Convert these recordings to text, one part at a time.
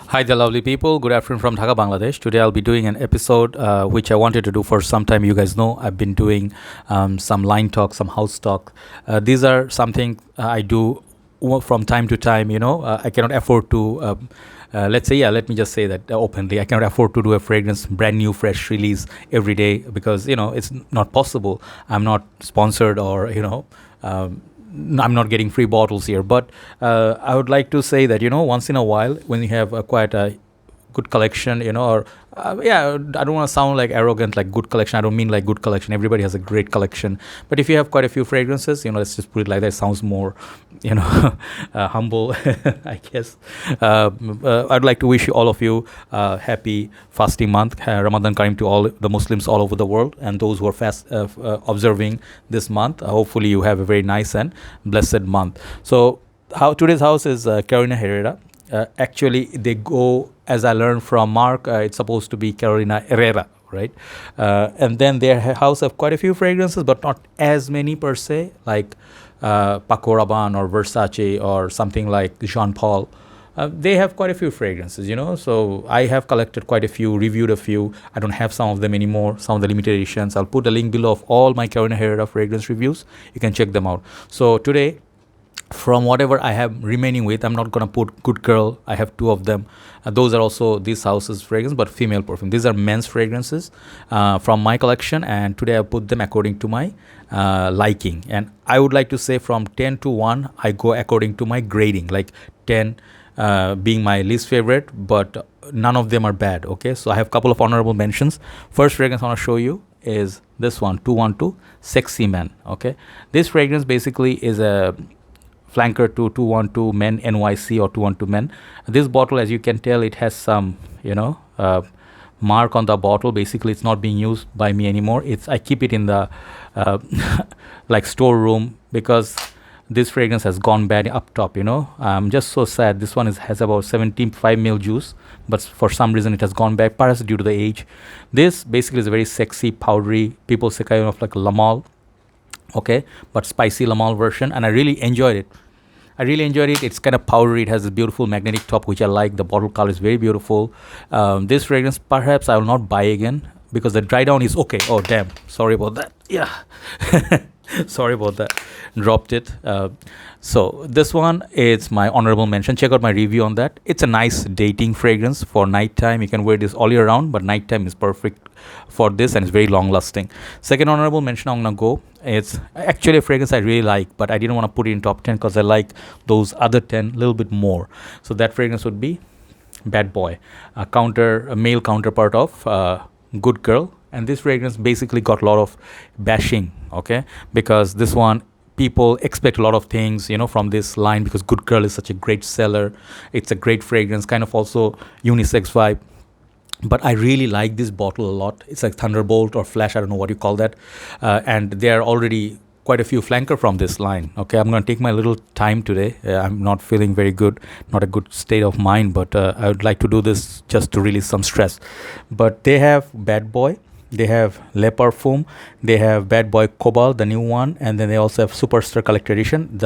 Hi there, lovely people. Good afternoon from Dhaka, Bangladesh. Today I'll be doing an episode which I wanted to do for some time. You guys know I've been doing some line talk, some house talk. These are something I do from time to time. I cannot afford to. Let's say, yeah, let me just say that openly. I cannot afford to do a fragrance, brand new, fresh release every day because it's not possible. I'm not sponsored or I'm not getting free bottles here, but I would like to say that once in a while, when you have quite a good collection, or yeah, I don't want to sound like arrogant, like good collection. I don't mean like good collection. Everybody has a great collection, but if you have quite a few fragrances, let's just put it like that. It sounds more, humble, I guess. I'd like to wish all of you happy fasting month, Ramadan Karim to all the Muslims all over the world, and those who are fast observing this month. Hopefully, you have a very nice and blessed month. So, how today's house is Carolina Herrera. Actually, they go, as I learned from Mark, it's supposed to be Carolina Herrera, right? And then their house have quite a few fragrances, but not as many per se, like Paco Rabanne or Versace or something like Jean Paul. They have quite a few fragrances, So I have collected quite a few, reviewed a few. I don't have some of them anymore, some of the limited editions. I'll put a link below of all my Carolina Herrera fragrance reviews. You can check them out. So today, from whatever I have remaining with, I'm not gonna put Good Girl. I have two of them. Those are also this house's fragrance, but female perfume. These are men's fragrances from my collection, and today I put them according to my liking. And I would like to say from 10 to 1, I go according to my grading, like 10 being my least favorite, but none of them are bad. Okay, so I have a couple of honorable mentions. First fragrance I want to show you is this one, 212 Sexy Men. Okay, this fragrance basically is a flanker to 212 Men NYC or 212 Men. This bottle, as you can tell, it has some mark on the bottle. Basically, it's not being used by me anymore. I keep it in the like storeroom because this fragrance has gone bad up top. I'm just so sad. This one has about 75 ml juice, but for some reason it has gone bad, perhaps due to the age. This basically is a very sexy, powdery, people say kind of like Lamal, okay, but spicy Lamal version, and I really enjoyed it. It's kind of powdery. It has a beautiful magnetic top, which I like. The bottle color is very beautiful. This fragrance, perhaps I will not buy again because the dry down is okay. Oh, damn. Sorry about that. Yeah. Sorry about that. Dropped it. So this one is my honorable mention. Check out my review on that. It's a nice dating fragrance for nighttime. You can wear this all year round, but nighttime is perfect for this, and it's very long lasting. Second honorable mention I'm gonna go. It's actually a fragrance I really like, but I didn't want to put it in top 10 because I like those other 10 a little bit more. So that fragrance would be Bad Boy, a male counterpart of Good Girl. And this fragrance basically got a lot of bashing, okay, because this one, people expect a lot of things from this line because Good Girl is such a great seller. It's a great fragrance, kind of also unisex vibe, but I really like this bottle a lot. It's like Thunderbolt or Flash, I don't know what you call that, and there are already quite a few flanker from this line. Okay, I'm going to take my little time today. I'm not feeling very good, not a good state of mind, but I would like to do this just to release some stress. But they have Bad Boy, they have Le Parfum, they have Bad Boy Cobalt, the new one, and then they also have Superstar Collector Edition.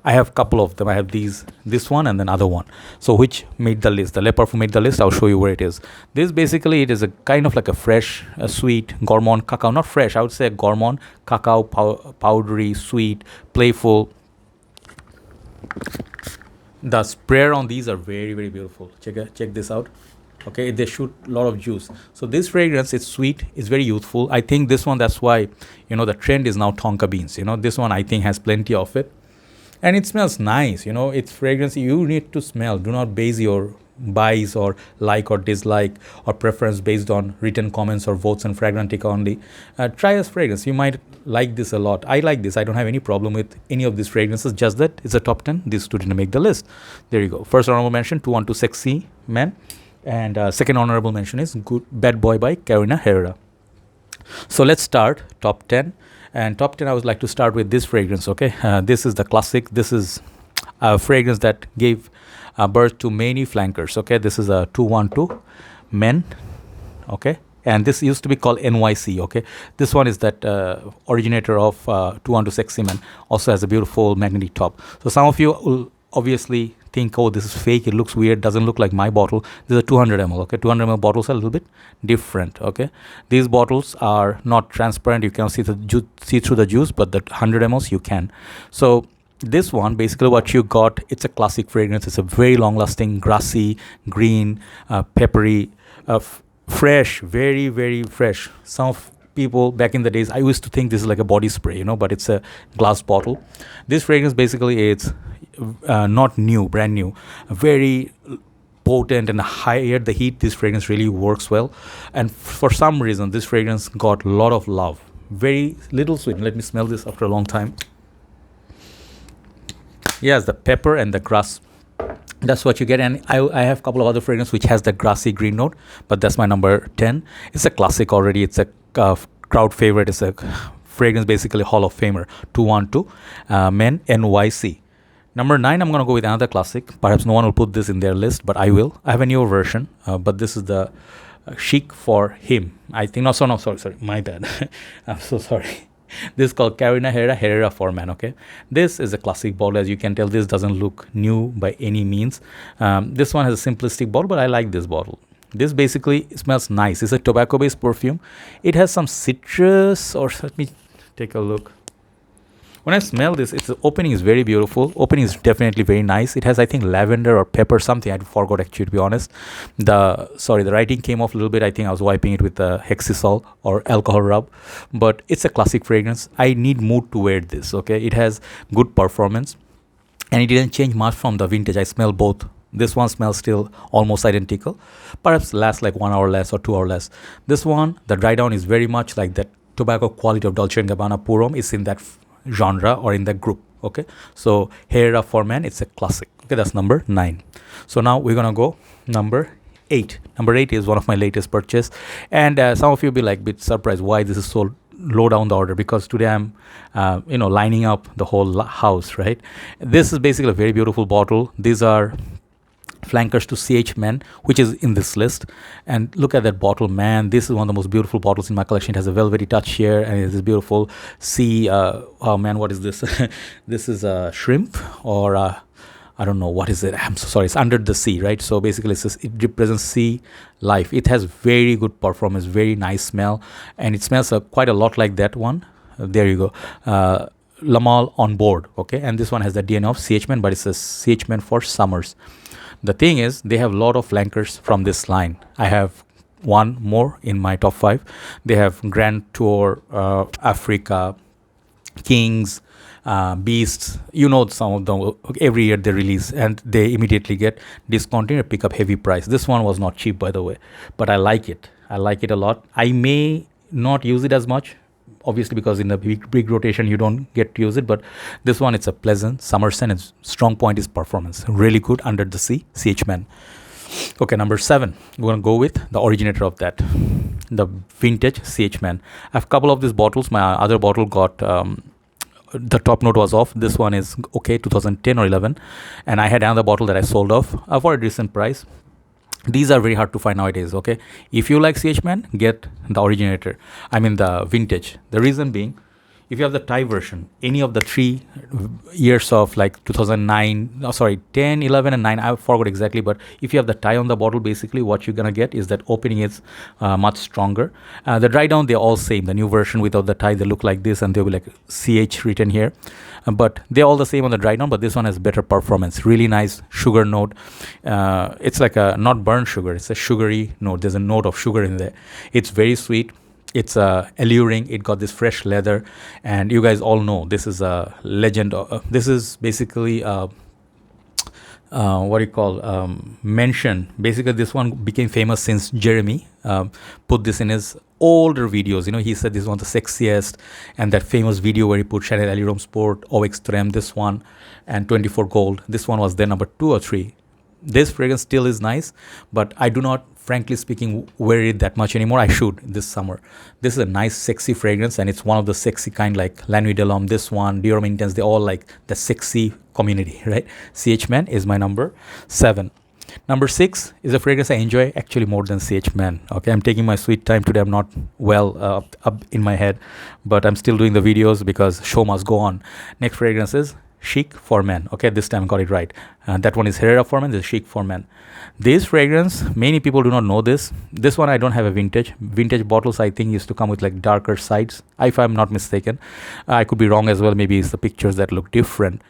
I have a couple of them. I have this one and then other one. So which made the list? The Le Parfum made the list. I'll show you where it is. This basically, it is a kind of like a fresh, sweet gourmand cacao. Not fresh, I would say a gourmand cacao, powdery, sweet, playful. The sprayer on these are very, very beautiful. Check this out. Okay, they shoot a lot of juice. So this fragrance is sweet, it's very youthful. I think this one, that's why the trend is now tonka beans. This one I think has plenty of it, and it smells nice. It's fragrance you need to smell. Do not base your buys or like or dislike or preference based on written comments or votes and Fragrantica only. Try this fragrance, you might like this a lot. I like this. I don't have any problem with any of these fragrances, just that it's a top 10. These two didn't make the list. There you go. First honorable mention, 212 Sexy Men. And second honorable mention is Bad Boy by Carolina Herrera. So let's start top 10. And top 10, I would like to start with this fragrance. Okay, this is the classic. This is a fragrance that gave birth to many flankers. Okay, this is a 212 Men. Okay, and this used to be called NYC. Okay, this one is that originator of 212 Sexy Men. Also has a beautiful magnetic top. So some of you will obviously think, oh, this is fake, it looks weird, doesn't look like my bottle. This is a 200 ml. Okay, 200 ml bottles are a little bit different. Okay, these bottles are not transparent, you can see through the juice, but the 100 mls you can. So this one, basically what you got, it's a classic fragrance. It's a very long lasting, grassy, green, peppery, fresh, very, very fresh. Some of people back in the days, I used to think this is like a body spray, you know, but it's a glass bottle. This fragrance basically, it's not new, brand new, very potent, and higher the heat, this fragrance really works well. And for some reason, this fragrance got a lot of love. Very little sweet. Let me smell this after a long time. Yes, the pepper and the grass, that's what you get. And I have a couple of other fragrances which has the grassy green note, but that's my number 10. It's a classic already. It's a crowd favorite. It's a fragrance, basically Hall of Famer, 212 Men NYC. Number 9, I'm going to go with another classic. Perhaps no one will put this in their list, but I will. I have a newer version, but this is the Chic For Him, I think. No, sorry, my bad. I'm so sorry. This is called Herrera For Men. Okay, this is a classic bottle. As you can tell, this doesn't look new by any means. This one has a simplistic bottle, but I like this bottle. This basically smells nice. It's a tobacco based perfume. It has some citrus, or let me take a look. When I smell this, its opening is very beautiful. Opening is definitely very nice. It has, I think, lavender or pepper, something. I forgot actually, to be honest. The writing came off a little bit. I think I was wiping it with a Hexisol or alcohol rub. But it's a classic fragrance. I need mood to wear this, okay? It has good performance. And it didn't change much from the vintage. I smell both. This one smells still almost identical. Perhaps lasts like 1 hour less or 2 hours less. This one, the dry down is very much like that tobacco quality of Dolce & Gabbana Purom is in that genre or in that group. Okay, so Herrera For Men, it's a classic. Okay, that's number 9. So now we're gonna go number 8. Number 8 is one of my latest purchase, and some of you will be like a bit surprised why this is so low down the order, because today I'm lining up the whole house, right? This is basically a very beautiful bottle. These are flankers to CH Men, which is in this list. And look at that bottle, man. This is one of the most beautiful bottles in my collection. It has a velvety touch here, and it is beautiful sea. Oh man, what is this? This is a shrimp, or I don't know what is it. I'm so sorry. It's under the sea, right? So basically, it represents sea life. It has very good performance, very nice smell, and it smells quite a lot like that one. There you go. Lamal on board. Okay, and this one has the DNA of CH Men, but it's a CH Men for summers. The thing is, they have a lot of flankers from this line. I have one more in my top 5. They have Grand Tour, Africa, Kings, Beasts. You know, some of them, every year they release, and they immediately get discontinued, pick up heavy price. This one was not cheap, by the way, but I like it. I like it a lot. I may not use it as much, obviously, because in the big rotation you don't get to use it, but this one, it's a pleasant summer scent. Its strong point is performance, really good under the sea, CH Men. Okay, number 7, we're going to go with the originator of that, the vintage CH Men. I have a couple of these bottles. My other bottle got the top note was off. This one is okay, 2010 or 11, and I had another bottle that I sold off for a decent price. These are very hard to find nowadays. Okay, if you like CH Men, get the originator, I mean the vintage. The reason being, if you have the Thai version, any of the 3 years of like 2009, 10, 11 and 9, I forgot exactly, but if you have the Thai on the bottle, basically what you're gonna get is that opening is much stronger. The dry down, they're all same. The new version without the Thai, they look like this, and they'll be like CH written here, but they're all the same on the dry down, but this one has better performance. Really nice sugar note. It's like a not burnt sugar, it's a sugary note. There's a note of sugar in there. It's very sweet. It's alluring. It got this fresh leather, and you guys all know this is a legend. This is basically what do you call mention. Basically, this one became famous since Jeremy put this in his older videos. You know, he said this is one of the sexiest, and that famous video where he put Chanel Allure Sport, Au Extreme, this one, and 24 Gold. This one was their number 2 or 3. This fragrance still is nice, but I do not, frankly speaking, wear it that much anymore. I should this summer. This is a nice, sexy fragrance, and it's one of the sexy kind, like La Nuit de l'Homme, this one, Dior Intense. They all like the sexy community, right? CH Men is my number 7. Number 6 is a fragrance I enjoy actually more than CH Men. Okay, I'm taking my sweet time today. I'm not well up in my head, but I'm still doing the videos because show must go on. Next fragrance is Chic For Men. Okay, this time I got it right. That one is Herrera For Men, this is Chic For Men. This fragrance, many people do not know this. This one I don't have a vintage. Vintage bottles I think used to come with like darker sides, if I'm not mistaken. I could be wrong as well. Maybe it's the pictures that look different.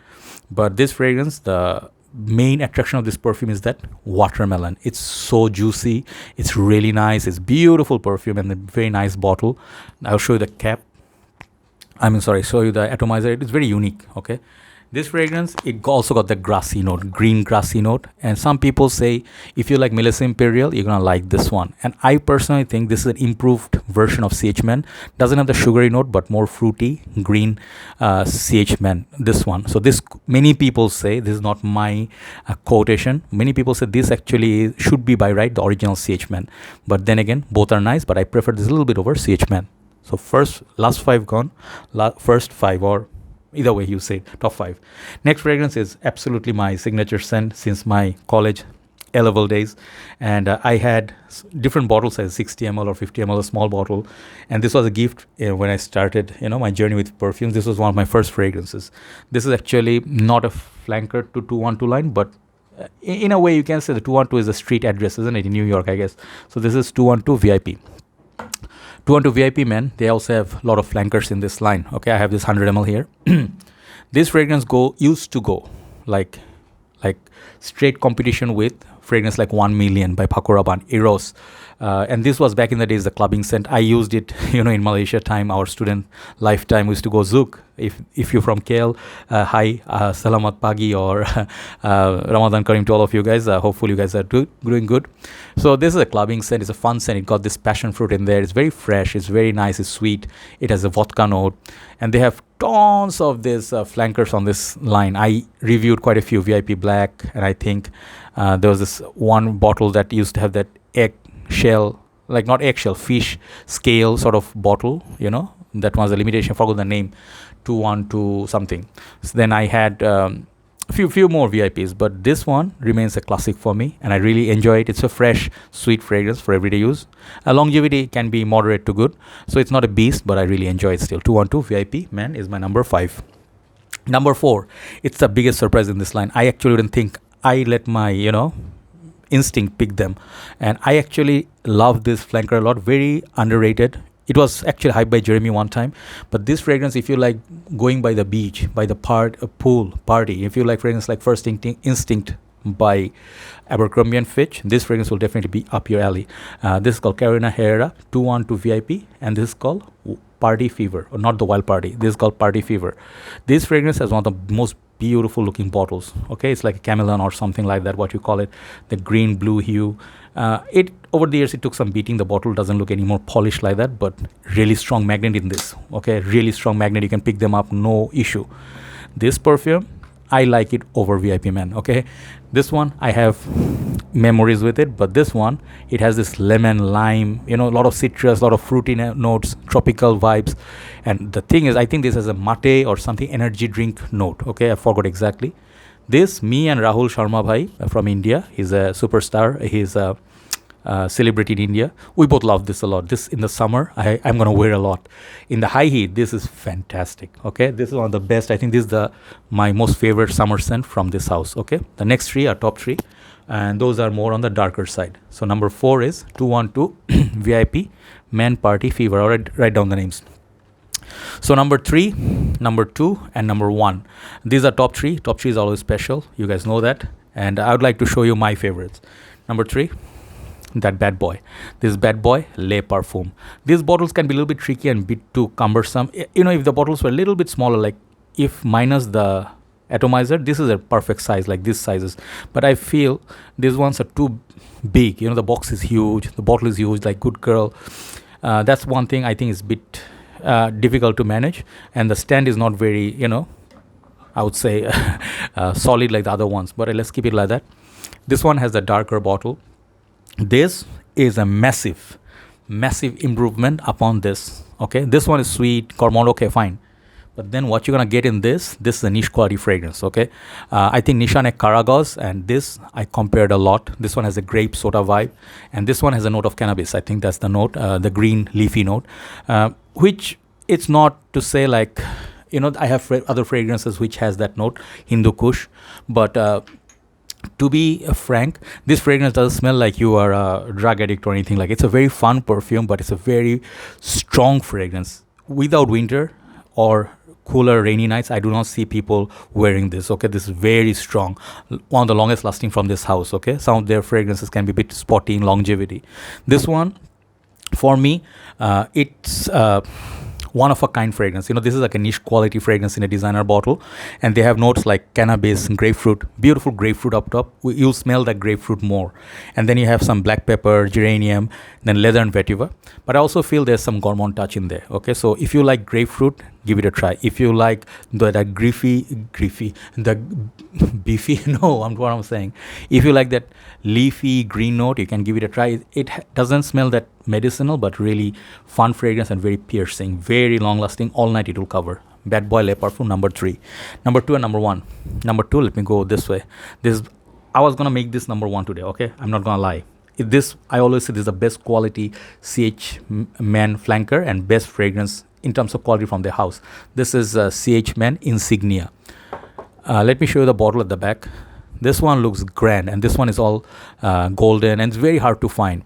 But this fragrance, the main attraction of this perfume is that watermelon. It's so juicy. It's really nice. It's beautiful perfume and a very nice bottle. I'll show you the cap. Show you the atomizer. It is very unique. Okay. This fragrance, it also got the grassy note, green grassy note. And some people say, if you like Melissa Imperial, you're going to like this one. And I personally think this is an improved version of CH Men. Doesn't have the sugary note, but more fruity, green CH Men, this one. So this, many people say, this is not my quotation. Many people say this actually should be by right, the original CH Men. But then again, both are nice, but I prefer this a little bit over CH Men. So last 5 gone, first 5 or either way you say top 5. Next fragrance is absolutely my signature scent since my college A-level days, and I had different bottle sizes, 60 ml or 50 ml, a small bottle, and this was a gift when I started my journey with perfumes. This was one of my first fragrances. This is actually not a flanker to 212 line, but in a way you can say the 212 is a street address, isn't it, in New York, I guess. So this is 212 VIP. 212 VIP Men, they also have a lot of flankers in this line. Okay, I have this 100 ml here. This fragrance used to go like straight competition with fragrance like 1 Million by Paco Rabanne, Eros. And this was back in the days, the clubbing scent. I used it, in Malaysia time, our student lifetime. We used to go Zouk. If you're from KL, hi, Salamat Pagi or Ramadan Kareem to all of you guys. Hopefully you guys are doing good. So this is a clubbing scent. It's a fun scent. It got this passion fruit in there. It's very fresh. It's very nice. It's sweet. It has a vodka note. And they have tons of these flankers on this line. I reviewed quite a few, VIP Black. And I think there was this one bottle that used to have that eggshell, like not eggshell, fish scale sort of bottle, that was a limitation. I forgot the name, 212 something. So then I had few more VIPs, but this one remains a classic for me, and I really enjoy it. It's a fresh, sweet fragrance for everyday use. Longevity can be moderate to good, so it's not a beast, but I really enjoy it still. 212 VIP Men is my number 5. Number 4, it's the biggest surprise in this line. I actually didn't think. I let my instinct pick them, and I actually love this flanker a lot. Very underrated. It was actually hyped by Jeremy one time, but this fragrance, if you like going by the beach, by the pool party, if you like fragrance like First Instinct by Abercrombie & Fitch, this fragrance will definitely be up your alley. This is called Carolina Herrera 212 VIP, and this is called Party Fever, or not the Wild Party. This is called Party Fever. This fragrance has one of the most beautiful looking bottles. Okay, it's like a chameleon or something like that, what you call it, the green blue hue. It over the years it took some beating. The bottle doesn't look any more polished like that, but really strong magnet in this. Okay, really strong magnet. You can pick them up, no issue. This perfume, I like it over VIP Men. Okay, this one I have memories with it, but this one, it has this lemon, lime, a lot of citrus, a lot of fruity notes, tropical vibes. And the thing is, I think this has a mate or something energy drink note. Okay, I forgot exactly. This, me and Rahul Sharma bhai from India, he's a superstar. He's a celebrity in India. We both love this a lot. This in the summer, I'm going to wear a lot. In the high heat, this is fantastic. Okay, this is one of the best. I think this is my most favorite summer scent from this house. Okay, the next 3 are top 3, and those are more on the darker side. So number 4 is 212 VIP Men Party Fever. All right, write down the names. So number 3, number 2, and number 1. These are top 3. Top 3 is always special. You guys know that. And I would like to show you my favorites. Number 3, that bad boy. This is Bad Boy Le Parfum. These bottles can be a little bit tricky and a bit too cumbersome. If the bottles were a little bit smaller, like if minus the atomizer, this is a perfect size, like this sizes. But I feel these ones are too big. The box is huge. The bottle is huge, like good girl. That's one thing I think is a bit difficult to manage, and the stand is not very I would say solid like the other ones, but let's keep it like that. This one has the darker bottle. This is a massive improvement upon this. Okay, this one is sweet, gourmand, okay, fine, but then what you're gonna get in this is a niche quality fragrance. Okay, I think Nishan and Karagoz, and this I compared a lot. This one has a grape soda vibe, and this one has a note of cannabis. I think that's the note, the green leafy note, which it's not to say like I have other fragrances which has that note, Hindu Kush, but to be frank, this fragrance doesn't smell like you are a drug addict or anything. Like, it's a very fun perfume, but it's a very strong fragrance. Without winter or cooler rainy nights, I do not see people wearing this. Okay, this is very strong, one of the longest lasting from this house. Okay, some of their fragrances can be a bit spotty in longevity. This one, for me, it's one of a kind fragrance. This is like a niche quality fragrance in a designer bottle, and they have notes like cannabis, grapefruit, beautiful grapefruit up top. You'll smell that grapefruit more, and then you have some black pepper, geranium, then leather and vetiver. But I also feel there's some gourmand touch in there. Okay, so if you like grapefruit, give it a try. If you like that the beefy, no, I'm what I'm saying. If you like that leafy green note, you can give it a try. It doesn't smell that medicinal, but really fun fragrance and very piercing, very long lasting. All night it will cover. Bad Boy Le Parfum, number 3. Number 2 and number 1. Number 2, let me go this way. I was gonna make this number 1 today. Okay, I'm not gonna lie. I always say this is the best quality CH Men flanker and best fragrance in terms of quality from their house. This is CH Men Insignia. Let me show you the bottle at the back. This one looks grand, and this one is all golden, and it's very hard to find.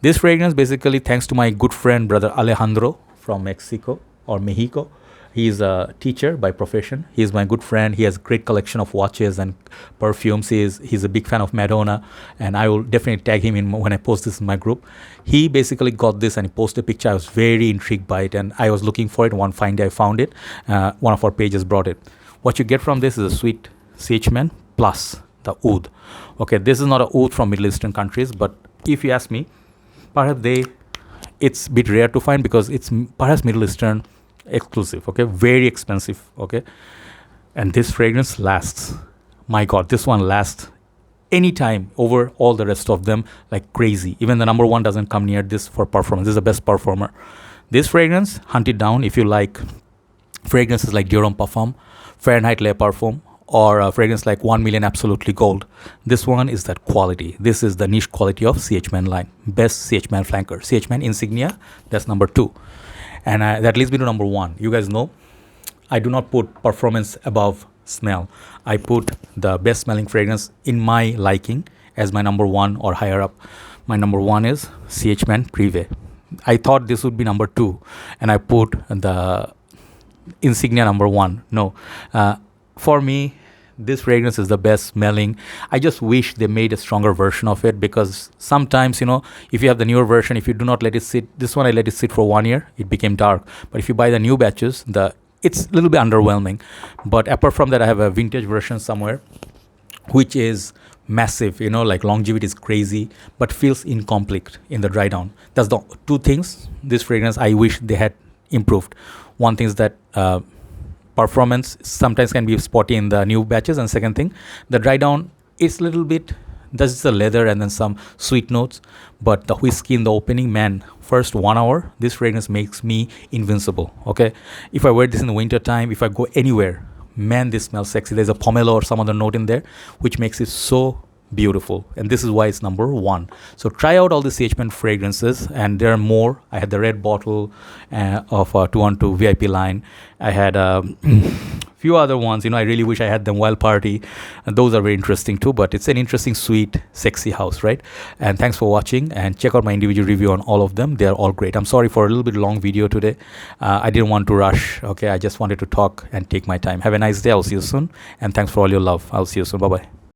This fragrance, basically, thanks to my good friend brother Alejandro from Mexico or Mexico. He's a teacher by profession. He's my good friend. He has a great collection of watches and perfumes. He's a big fan of Madonna, and I will definitely tag him in when I post this in my group. He basically got this and he posted a picture. I was very intrigued by it, and I was looking for it. One fine day I found it. One of our pages brought it. What you get from this is a sweet CH Men plus the oud. Okay, this is not a oud from Middle Eastern countries, but if you ask me, perhaps it's a bit rare to find because it's perhaps Middle Eastern exclusive. Okay, very expensive. Okay, and this fragrance lasts, my god, this one lasts anytime over all the rest of them like crazy. Even the number 1 doesn't come near this for performance. This is the best performer. This fragrance, hunt it down if you like fragrances like Dior Homme Parfum, Fahrenheit Le Parfum, or a fragrance like 1 Million Absolutely Gold. This one is that quality. This is the niche quality of CH Men line. Best CH Men flanker. CH Men Insignia, that's number 2. And that leads me to number 1. You guys know, I do not put performance above smell. I put the best smelling fragrance in my liking as my number 1 or higher up. My number 1 is CH Men Prive. I thought this would be number 2, and I put the Insignia number 1. No, for me, this fragrance is the best smelling. I just wish they made a stronger version of it, because sometimes, if you have the newer version, if you do not let it sit, this one I let it sit for 1 year, it became dark. But if you buy the new batches, it's a little bit underwhelming. But apart from that, I have a vintage version somewhere, which is massive, like longevity is crazy, but feels incomplete in the dry down. That's the 2 things this fragrance I wish they had improved. One thing is that performance sometimes can be spotty in the new batches, and second thing, the dry down is a little bit, that's the leather and then some sweet notes, but the whiskey in the opening, man, first 1 hour, this fragrance makes me invincible. Okay, if I wear this in the winter time, if I go anywhere, man, this smells sexy. There's a pomelo or some other note in there which makes it so beautiful, and this is why it's number 1. So try out all the CH Men fragrances, and there are more. I had the red bottle of 212 VIP line. I had a few other ones. I really wish I had them Wild Party, and those are very interesting too. But it's an interesting, sweet, sexy house, right? And thanks for watching, and check out my individual review on all of them. They are all great. I'm sorry for a little bit long video today. I didn't want to rush. Okay, I just wanted to talk and take my time. Have a nice day. I'll see you soon, and thanks for all your love. I'll see you soon. Bye bye.